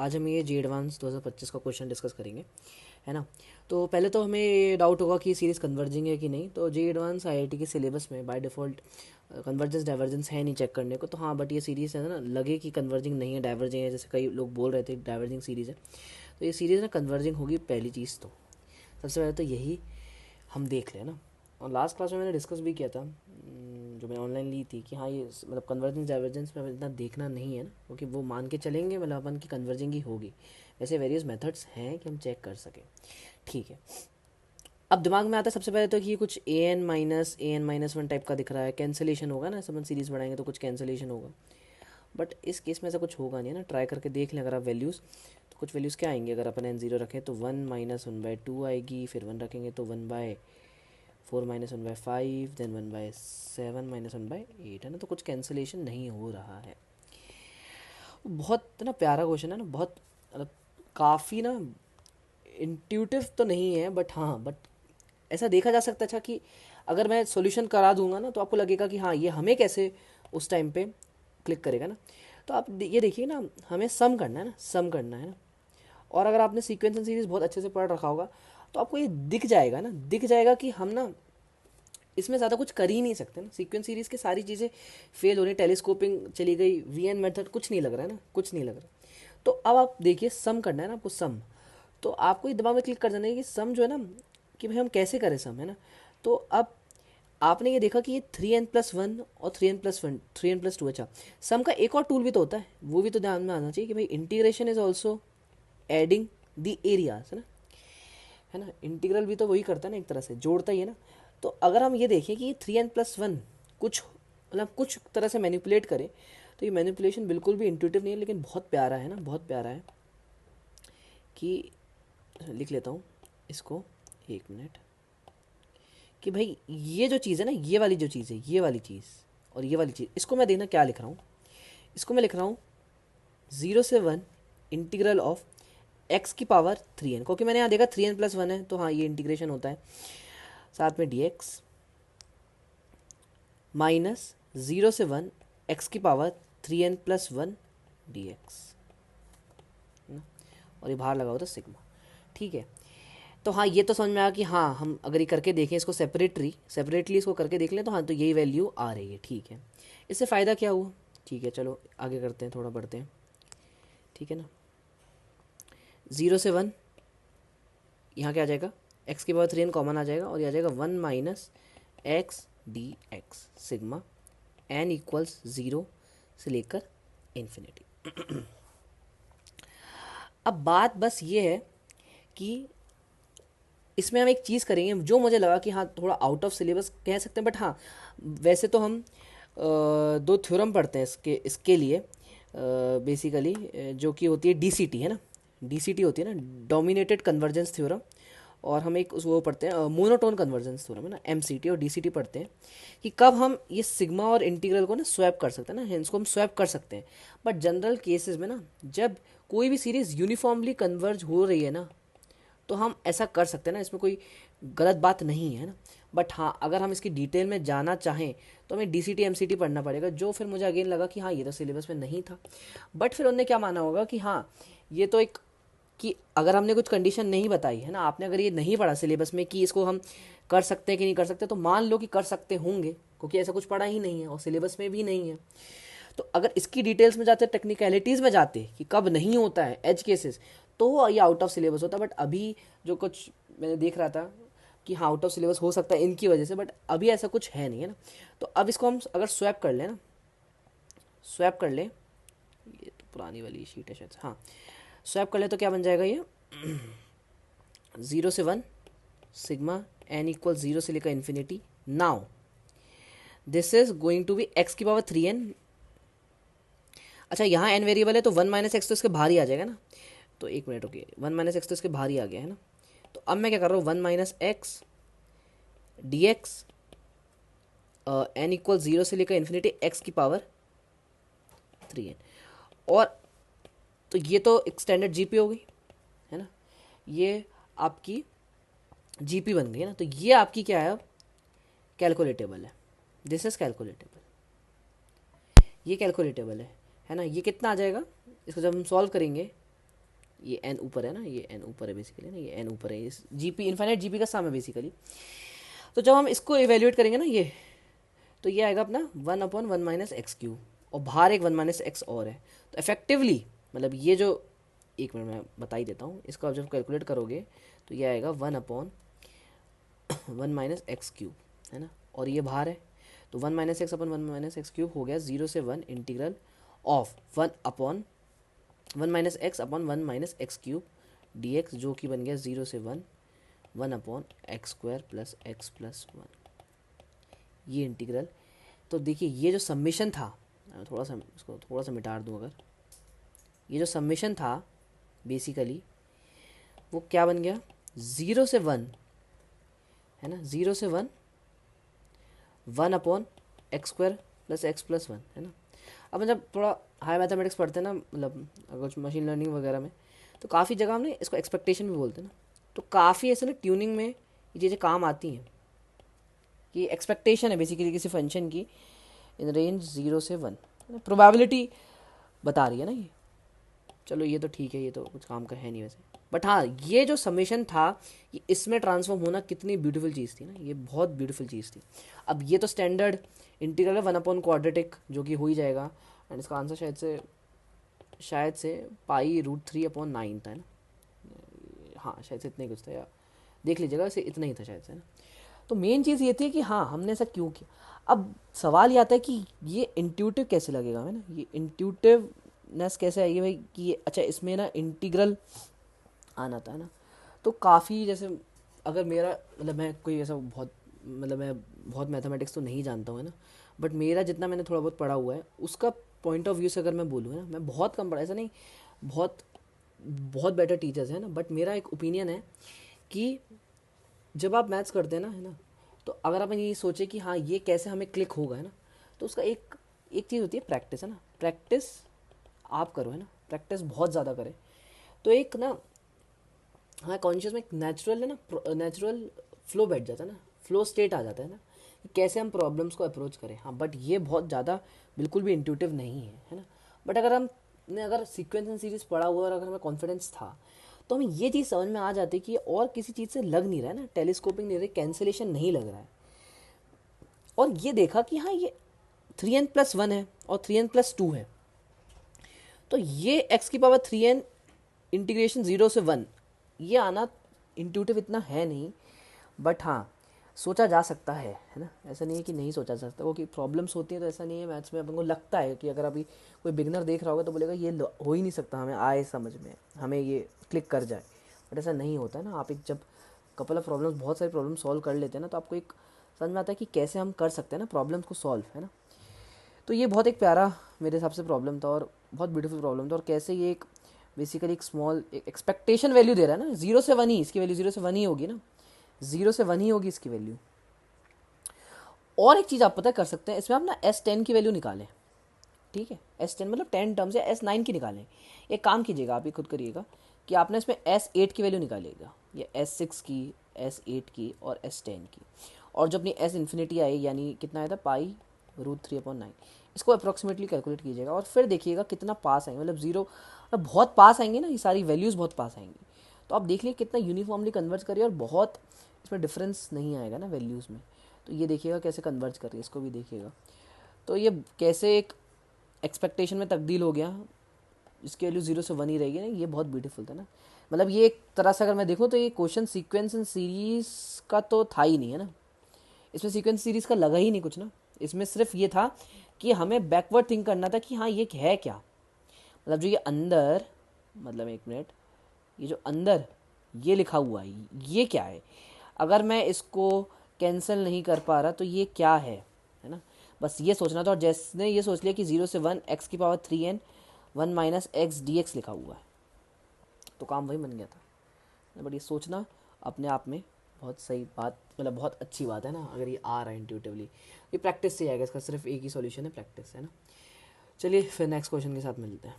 आज हम ये जी एडवांस 2025 का क्वेश्चन डिस्कस करेंगे, है ना। तो पहले तो हमें ये डाउट होगा कि सीरीज़ कन्वर्जिंग है कि नहीं। तो जी एडवांस आईआईटी के सिलेबस में बाय डिफ़ॉल्ट कन्वर्जेंस डाइवर्जेंस है नहीं चेक करने को। तो हाँ, बट ये सीरीज़ है ना, लगे कि कन्वर्जिंग नहीं है, डाइवर्जिंग है, जैसे कई लोग बोल रहे थे डाइवर्जिंग सीरीज़ है, तो ये सीरीज़ ना कन्वर्जिंग होगी। पहली चीज़ तो सबसे पहले तो यही हम देख लें ना। और लास्ट क्लास में मैंने डिस्कस भी किया था, जो मैंने ऑनलाइन ली थी, कि हाँ ये मतलब कन्वर्जेंस डाइवर्जेंस में इतना देखना नहीं है ना, क्योंकि वो मान के चलेंगे मतलब अपन की कन्वर्जिंग ही होगी। वैसे वेरियस मेथड्स हैं कि हम चेक कर सकें, ठीक है। अब दिमाग में आता है सबसे पहले तो कि कुछ A N minus one type का दिख रहा है, कैंसिलेशन होगा ना, सब अपन सीरीज़ बढ़ाएंगे तो कुछ कैंसिलेशन होगा। बट इस केस में ऐसा कुछ होगा नहीं है ना। ट्राई करके देख लें अगर आप वैल्यूज़, तो कुछ वैल्यूज़ क्या आएंगी। अगर अपन n0 रखें तो 1 - 1/2 आएगी, फिर 1 रखेंगे तो 1/4 - 1/5, देन 1/7 - 1/8, है ना। तो कुछ कैंसिलेशन नहीं हो रहा है। बहुत ना प्यारा क्वेश्चन है ना, बहुत मतलब काफ़ी ना इंट्यूटिव तो नहीं है, बट हाँ, बट ऐसा देखा जा सकता है। अच्छा कि अगर मैं सॉल्यूशन करा दूंगा ना, तो आपको लगेगा कि हाँ ये हमें कैसे उस टाइम पे क्लिक करेगा ना। तो आप ये देखिए ना, हमें सम करना है ना, सम करना है ना। और अगर आपने सीक्वेंस एंड सीरीज बहुत अच्छे से पढ़ रखा होगा, तो आपको ये दिख जाएगा ना, दिख जाएगा कि हम ना इसमें ज़्यादा कुछ कर ही नहीं सकते ना। सीक्वेंस सीरीज़ की सारी चीज़ें फेल हो रही, टेलीस्कोपिंग चली गई, वीएन मेथड, कुछ नहीं लग रहा है ना, कुछ नहीं लग रहा। तो अब आप देखिए, सम करना है ना आपको, सम। तो आपको ये दिमाग में क्लिक कर देना है कि सम जो है ना, कि भाई हम कैसे करें सम, है ना। तो अब आपने ये देखा कि ये 3n+1 और 3n+1 3n+2, अच्छा सम का एक और टूल भी तो होता है, वो भी तो ध्यान में आना चाहिए कि भाई integration is also adding the areas, है ना। इंटीग्रल भी तो वही करता है ना, एक तरह से जोड़ता ही है ना। तो अगर हम ये देखें कि 3n+1 कुछ मतलब कुछ तरह से मैनिपुलेट करे, तो ये मैनिपुलेशन बिल्कुल भी इंट्यूटिव नहीं है, लेकिन बहुत प्यारा है ना, बहुत प्यारा है। कि लिख लेता हूँ इसको, एक मिनट। कि भाई ये जो चीज़ है ना, ये वाली जो चीज़ है, ये वाली चीज़ और ये वाली चीज़, इसको मैं देखना क्या लिख रहा हूँ। इसको मैं लिख रहा हूँ 0 से 1 इंटीग्रल ऑफ x⁻3n, क्योंकि मैंने यहाँ देखा 3n+1 है, तो हाँ ये इंटीग्रेशन होता है। साथ में dx -0 से 1 x⁻3n+1 dx, है ना। और ये बाहर लगा होता सिग्मा, ठीक है। तो हाँ ये तो समझ में आया कि हाँ हम अगर ये करके देखें इसको सेपरेटली इसको करके देख लें, तो हाँ तो यही वैल्यू आ रही है, ठीक है। इससे फ़ायदा क्या हुआ, ठीक है चलो आगे करते हैं, थोड़ा बढ़ते हैं, ठीक है ना। 0 से 1, यहाँ क्या आ जाएगा, x⁻3n कॉमन आ जाएगा, और ये आ जाएगा 1 - x dx सिग्मा n=0 से लेकर इन्फिनिटी। अब बात बस ये है कि इसमें हम एक चीज़ करेंगे जो मुझे लगा कि हाँ थोड़ा आउट ऑफ सिलेबस कह सकते हैं, बट हाँ वैसे तो हम दो थ्योरम पढ़ते हैं इसके लिए, बेसिकली जो कि होती है डीसीटी, है ना। डीसीटी होती है ना, डोमिनेटेड कन्वर्जेंस थ्योरम। और हम एक वो पढ़ते हैं मोनोटोन कन्वर्जेंस थ्योरम, है ना, एमसीटी और डीसीटी पढ़ते हैं, कि कब हम ये सिग्मा और इंटीग्रल को ना स्वैप कर सकते हैं ना, इसको हम स्वैप कर सकते हैं। बट जनरल केसेस में ना, जब कोई भी सीरीज़ यूनिफॉर्मली कन्वर्ज हो रही है ना, तो हम ऐसा कर सकते हैं ना, इसमें कोई गलत बात नहीं है ना। बट हाँ अगर हम इसकी डिटेल में जाना चाहें, तो हमें डीसीटी एमसीटी पढ़ना पड़ेगा, जो फिर मुझे अगेन लगा कि हाँ ये तो सिलेबस में नहीं था। बट फिर उन्होंने क्या माना होगा कि हाँ ये तो एक, कि अगर हमने कुछ कंडीशन नहीं बताई है ना, आपने अगर ये नहीं पढ़ा सिलेबस में कि इसको हम कर सकते हैं कि नहीं कर सकते, तो मान लो कि कर सकते होंगे, क्योंकि ऐसा कुछ पढ़ा ही नहीं है और सिलेबस में भी नहीं है। तो अगर इसकी डिटेल्स में जाते, टेक्निकलिटीज़ में जाते कि कब नहीं होता है एज केसेस, तो ये आउट ऑफ सिलेबस होता। बट अभी जो कुछ मैंने देख रहा था कि हाँ आउट ऑफ सिलेबस हो सकता है इनकी वजह से, बट अभी ऐसा कुछ है नहीं, है ना। तो अब इसको हम अगर स्वैप कर लें ना, स्वैप कर लें, ये तो पुरानी वाली शीट है शायद, हाँ स्वैप कर लें तो क्या बन जाएगा ये 0 से 1 सिग्मा n=0 से लेकर infinity. Now this is going to be x⁻3n। अच्छा यहाँ n वेरिएबल है, तो 1 - x तो इसके बाहर ही आ जाएगा ना। तो एक मिनट रुकिए, 1 - x तो इसके बाहर ही आ गया है ना। तो अब मैं क्या कर रहा हूँ, 1 - x dx n=0 से लेकर इन्फिनिटी x⁻3n। और तो ये तो एक स्टैंडर्ड जीपी हो गई, है ना, ये आपकी जीपी बन गई ना। तो ये आपकी क्या है, अब कैलकुलेटेबल है, दिस इज कैलकुलेटेबल, ये कैलकुलेटेबल है ना। ये कितना आ जाएगा, इसको जब हम सॉल्व करेंगे, ये n ऊपर है ना, ये n ऊपर है बेसिकली ना, ये n ऊपर है, इस जीपी इन्फाइनाइट जीपी का सम है बेसिकली। तो जब हम इसको इवेल्युएट करेंगे ना ये, तो ये आएगा अपना 1/1 - x³ और बाहर एक 1 - x और है। तो इफेक्टिवली मतलब ये जो, एक मिनट मैं बता ही देता हूँ इसको, आप जब कैलकुलेट करोगे तो ये आएगा 1/1 - x³ है ना, और ये बाहर है तो 1 - x/1 - x³ हो गया 0 से 1 integral of 1/(1 - x/(1 - x³ dx, जो कि बन गया 0 से 1 1/(x² + x + 1, ये इंटीग्रल। तो देखिए ये जो सम्मेशन था, थोड़ा सा इसको थोड़ा सा मिटा दूँ अगर, ये जो सम्मेशन था बेसिकली वो क्या बन गया 0 से 1 है ना, 0 से 1 1/(x² + x + 1 है ना। अब जब थोड़ा हाई मैथमेटिक्स पढ़ते हैं ना, मतलब अगर मशीन लर्निंग वगैरह में, तो काफ़ी जगह हम ना इसको एक्सपेक्टेशन भी बोलते हैं ना, तो काफ़ी ऐसे ना ट्यूनिंग में ये चीज़ें काम आती हैं कि एक्सपेक्टेशन है बेसिकली किसी फंक्शन की इन रेंज 0 से 1, प्रोबेबिलिटी बता रही है ना ये। चलो ये तो ठीक है, ये तो कुछ काम का है नहीं वैसे, बट हाँ ये जो समेशन था ये इसमें ट्रांसफॉर्म होना कितनी ब्यूटीफुल चीज़ थी ना, ये बहुत ब्यूटीफुल चीज़ थी। अब ये तो स्टैंडर्ड इंटीग्रल है 1/quadratic जो कि हो ही जाएगा, एंड इसका आंसर शायद से π√3/9 था, है ना। हाँ शायद से इतना ही कुछ था, या देख लीजिएगा, वैसे इतना ही था शायद से, है ना। तो मेन चीज़ ये थी कि हाँ हमने ऐसा क्यों किया। अब सवाल ये आता है कि ये इंट्यूटिव कैसे लगेगा, है ना, ये इंट्यूटिवनेस कैसे आएगी भाई कि ये अच्छा इसमें ना इंटीग्रल आना था, है ना। तो काफ़ी जैसे अगर मेरा मतलब मैं कोई ऐसा बहुत मतलब मैं बहुत मैथमेटिक्स तो नहीं जानता हूँ, है ना, बट मेरा जितना मैंने थोड़ा बहुत पढ़ा हुआ है उसका पॉइंट ऑफ व्यू से अगर मैं बोलूँ, है ना, मैं बहुत कम पढ़ा, ऐसा नहीं, बहुत बहुत बेटर टीचर्स हैं ना, बट मेरा एक ओपिनियन है कि जब आप मैथ्स करते हैं ना, है ना, तो अगर आप ये सोचे कि हाँ ये कैसे हमें क्लिक होगा, है ना, तो उसका एक एक चीज़ होती है प्रैक्टिस, है ना, प्रैक्टिस आप करो, है ना, प्रैक्टिस बहुत ज़्यादा करें तो एक ना, हाँ कॉन्शियस में एक नेचुरल है ना, नेचुरल फ्लो बैठ जाता है ना, फ्लो स्टेट आ जाता है ना कि कैसे हम प्रॉब्लम्स को अप्रोच करें। हाँ बट ये बहुत ज़्यादा बिल्कुल भी इंट्यूटिव नहीं है ना। बट अगर हमने अगर सीक्वेंस एंड सीरीज पढ़ा हुआ और अगर हमें कॉन्फिडेंस था तो हमें ये चीज़ समझ में आ जाती है कि और किसी चीज़ से लग नहीं रहा है ना, टेलीस्कोपिंग नहीं रही, कैंसिलेशन नहीं लग रहा है। और ये देखा कि हाँ ये 3n+1 है और 3n+2 है, तो ये x⁻3n इंटीग्रेशन 0 से 1 ये आना इंट्यूटिव इतना है नहीं, बट हाँ सोचा जा सकता है ना, ऐसा नहीं है कि नहीं सोचा जा सकता, क्योंकि प्रॉब्लम्स होती हैं तो ऐसा नहीं है मैथ्स में अपन को लगता है कि अगर अभी कोई बिगनर देख रहा होगा तो बोलेगा ये हो ही नहीं सकता, हमें आए समझ में, हमें ये क्लिक कर जाए, बट ऐसा नहीं होता है ना। आप एक जब कपल ऑफ प्रॉब्लम्स बहुत सारी प्रॉब्लम सॉल्व कर लेते हैं ना तो आपको एक समझ में आता है कि कैसे हम कर सकते हैं ना प्रॉब्लम्स को सॉल्व, है ना। तो ये बहुत एक प्यारा मेरे हिसाब से प्रॉब्लम था और बहुत ब्यूटीफुल प्रॉब्लम था, और कैसे ये एक बेसिकली एक स्मॉल एक्सपेक्टेशन वैल्यू दे रहा है ना, 0 से 1 ही इसकी वैल्यू 0 से 1 ही होगी ना, 0 से 1 ही होगी इसकी वैल्यू। और एक चीज़ आप पता कर सकते हैं इसमें, आप ना S10 की वैल्यू निकालें, ठीक है, S10 मतलब 10 टर्म्स या S9 की निकालें। एक काम कीजिएगा आप ये खुद करिएगा कि आपने इसमें S8 की वैल्यू निकालिएगा, या S6 की, S8 की और S10 की, और जो अपनी S इन्फिनिटी आई यानी कितना आया था π√3/9, इसको अप्रॉक्सीमेटली कैलकुलेट कीजिएगा और फिर देखिएगा कितना पास आएंगे, मतलब जीरो मतलब बहुत पास आएंगे ना, ये सारी वैल्यूज़ बहुत पास आएंगी। तो आप देख लीजिए कितना यूनिफॉर्मली कन्वर्ज करिए और बहुत इसमें डिफरेंस नहीं आएगा ना वैल्यूज़ में। तो ये देखिएगा कैसे कन्वर्ज कर रही है, इसको भी देखिएगा। तो ये कैसे एक एक्सपेक्टेशन में तब्दील हो गया, इसकी वैल्यू 0 से 1 ही रहेगी ना, ये बहुत ब्यूटीफुल था ना। मतलब ये एक तरह से अगर मैं देखूँ तो ये क्वेश्चन सीक्वेंस एंड सीरीज का तो था ही नहीं, है ना, इसमें सीक्वेंस सीरीज का लगा ही नहीं कुछ ना। इसमें सिर्फ ये था कि हमें बैकवर्ड थिंक करना था कि हाँ ये है क्या, मतलब जो ये अंदर, मतलब एक मिनट, ये जो अंदर ये लिखा हुआ है ये क्या है, अगर मैं इसको कैंसिल नहीं कर पा रहा तो ये क्या है ना, बस ये सोचना था। और जैसे ये सोच लिया कि 0 से 1 x⁻3n 1 - x dx लिखा हुआ है तो काम वही बन गया था। बट ये सोचना अपने आप में बहुत सही बात, मतलब बहुत अच्छी बात है ना, अगर ये आ रहा है इंट्यूटिवली, ये प्रैक्टिस से आएगा, इसका सिर्फ एक ही सॉल्यूशन है, प्रैक्टिस, है ना। चलिए फिर नेक्स्ट क्वेश्चन के साथ मिलते हैं।